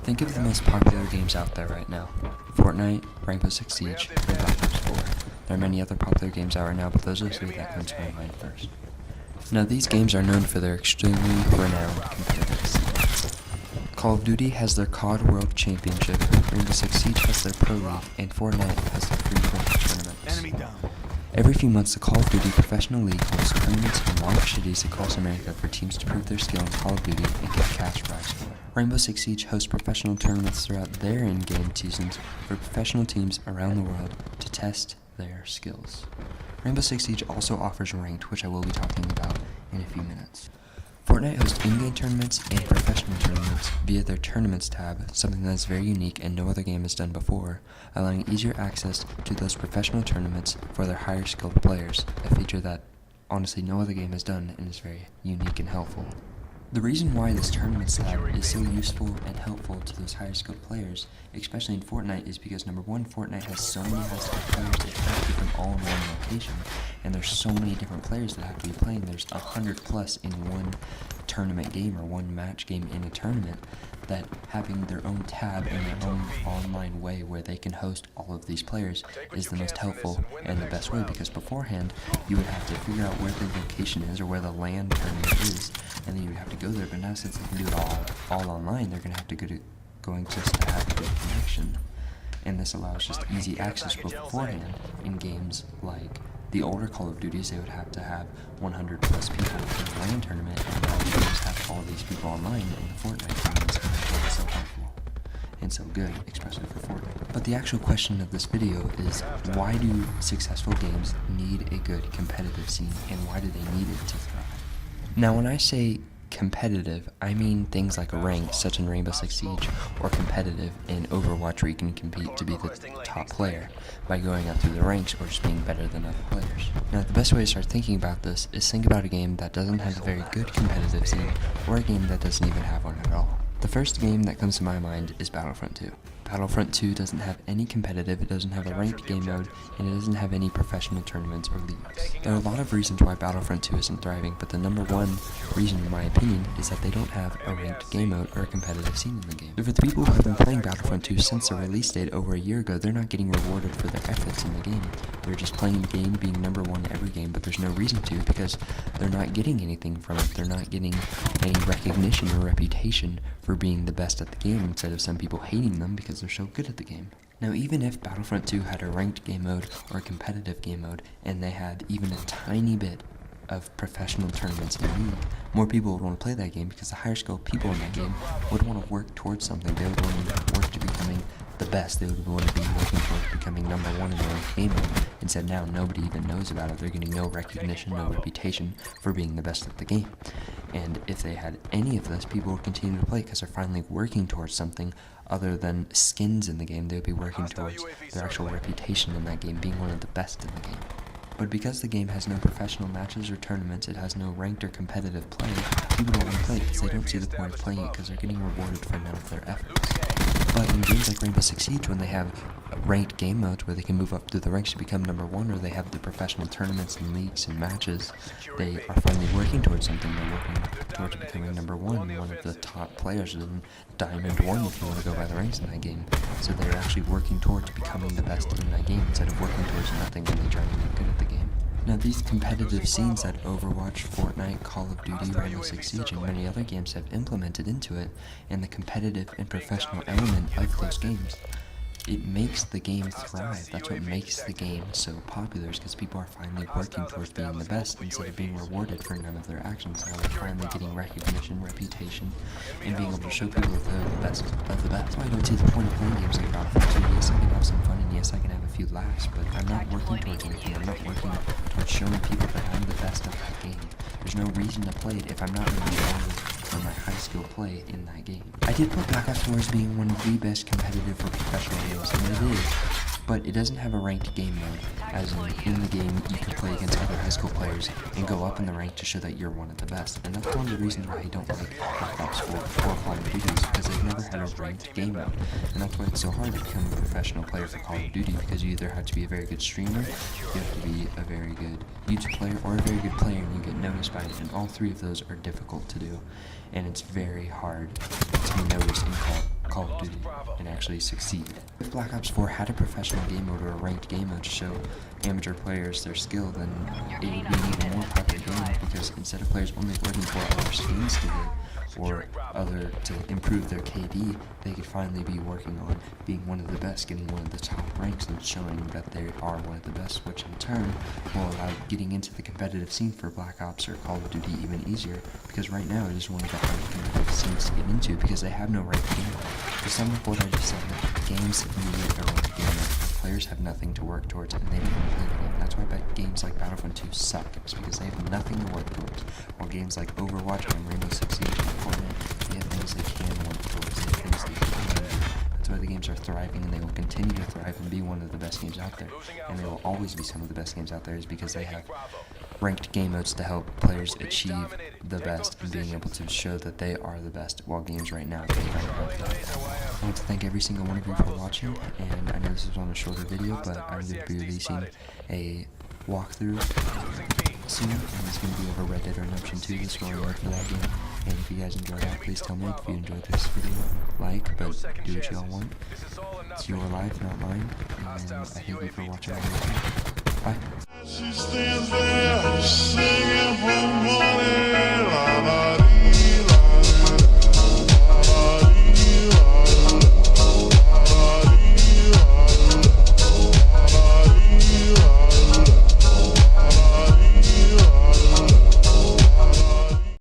Think of the most popular games out there right now. Fortnite, Rainbow Six Siege, and Black Ops 4. There are many other popular games out right now, but those are three that come to my mind first. Now these games are known for their extremely renowned competitive scenes. Call of Duty has their COD World Championship, Rainbow Six Siege has their Pro League, and Fortnite has their free-for-all tournaments. Every few months, the Call of Duty Professional League holds tournaments in large cities across America for teams to prove their skill in Call of Duty and get cash prize for it. Rainbow Six Siege hosts professional tournaments throughout their in-game seasons for professional teams around the world to test their skills. Rainbow Six Siege also offers Ranked, which I will be talking about in a few minutes. Fortnite hosts in-game tournaments and professional tournaments via their Tournaments tab, something that is very unique and no other game has done before, allowing easier access to those professional tournaments for their higher skilled players, a feature that honestly no other game has done and is very unique and helpful. The reason why this Tournaments tab is so useful and helpful to those higher skilled players, especially in Fortnite, is because number one, Fortnite has so many high skilled players that have to keep them all in one location, and there's so many different players that have to be playing. There's 100 plus in one tournament game or one match game in a tournament, that having their own tab and their own online way where they can host all of these players is the most helpful and the best way, because beforehand you would have to figure out where the location is or where the LAN tournament is, and then you would have to go there. But now since they can do it all online, they're going to have to going just to have a good connection, and this allows just easy access beforehand. In games like the older Call of Duties, they would have to have 100 plus people in the LAN tournament, and now you can just have all these people online in the Fortnite tournaments, and that's so helpful and so good, especially for Fortnite. But the actual question of this video is, why do successful games need a good competitive scene, and why do they need it to thrive? Now when I say competitive, I mean things like ranked, such in Rainbow Six Siege, or competitive in Overwatch, where you can compete to be the top player by going out through the ranks or just being better than other players. Now the best way to start thinking about this is think about a game that doesn't have a very good competitive scene, or a game that doesn't even have one at all. The first game that comes to my mind is Battlefront 2. Battlefront 2 doesn't have any competitive, it doesn't have a ranked game mode, and it doesn't have any professional tournaments or leagues. There are a lot of reasons why Battlefront 2 isn't thriving, but the number one reason, in my opinion, is that they don't have a ranked game mode or a competitive scene in the game. So for the people who have been playing Battlefront 2 since the release date over a year ago, they're not getting rewarded for their efforts in the game. They're just playing the game, being number one in every game, but there's no reason to, because they're not getting anything from it. They're not getting any recognition or reputation for being the best at the game, instead of some people hating them because they're so good at the game. Now even if Battlefront 2 had a ranked game mode or a competitive game mode, and they had even a tiny bit of professional tournaments in the league, more people would want to play that game, because the higher skilled people in that game would want to work towards something. They would want to work to becoming the best. They would want to be working towards becoming number one in their own game mode. Instead now nobody even knows about it. They're getting no recognition, no reputation for being the best at the game. And if they had any of this, people would continue to play because they're finally working towards something other than skins in the game. They would be working towards their actual reputation in that game, being one of the best in the game. But because the game has no professional matches or tournaments, it has no ranked or competitive play, people don't want to play it because they don't see the point of playing it, because they're getting rewarded for none of their efforts. But in games like Rainbow Six Siege, when they have ranked game modes where they can move up through the ranks to become number one, or they have the professional tournaments and leagues and matches, they are finally working towards something. They're working towards becoming number one of the top players, in Diamond 1 if you want to go by the ranks in that game. So they're actually working towards becoming the best in that game, instead of working towards nothing when they try to get good at the game. Now these competitive scenes that Overwatch, Fortnite, Call of Duty, Rainbow Six Siege, and many other games have implemented into it, and the competitive and professional element of those games, it makes the game thrive. That's what makes the game so popular, is because people are finally working towards being the best instead of being rewarded for none of their actions. Now they're finally getting recognition, reputation, and being able to show people that they're the best of the best. So I don't see the point of playing games like Battlefront 2. Yes, I can have some fun, and yes, I can have a few laughs, but I'm not working towards anything. I'm not working towards showing people that I'm the best at that game. There's no reason to play it if I'm not going to be rewarded for my high skill play in that game. I did put Black Ops 4 as being one of the best competitive or professional games, and it is, but it doesn't have a ranked game mode, as in the game you can play against other high school players and go up in the rank to show that you're one of the best. And that's one of the reasons why I don't like Black Ops 4 or Call of Duty, is because they've never had a ranked game mode. And that's why it's so hard to become a professional player for Call of Duty, because you either have to be a very good streamer, you have to be a very good YouTube player, or a very good player, and you get noticed by it. And all three of those are difficult to do, and it's very hard to be noticed in Call Call of Duty and actually succeed. If Black Ops 4 had a professional game mode or a ranked game mode to show amateur players their skill, then it would be an even more popular game, because instead of players only looking for other skins to get or other to improve their KD, they could finally be working on being one of the best, getting one of the top ranks and showing that they are one of the best, which in turn will allow getting into the competitive scene for Black Ops or Call of Duty even easier, because right now it is one of the hardest competitive scenes to get into because they have no ranked game. To sum up what I just said, games need a ranked game mode. Players have nothing to work towards and they don't want to play the game. That's why games like Battlefront 2 suck. It's because they have nothing to work towards. While games like Overwatch and Rainbow Six Siege and Fortnite, they have things they can work towards. They have things they can do. That's why the games are thriving, and they will continue to thrive and be one of the best games out there. And they will always be some of the best games out there, is because they have ranked game modes to help players achieve the best and being able to show that they are the best, while games right now, they don't have that. I want to thank every single one of you for watching, and I know this was on a shorter video, but I'm going to be releasing a walkthrough soon, and it's going to be over Red Dead Redemption 2, the story mode for that game. And if you guys enjoyed that, please tell me. If you enjoyed this video, like, but do what y'all want. It's your life, not mine, and I thank you for watching. Bye. She stands there singing from morning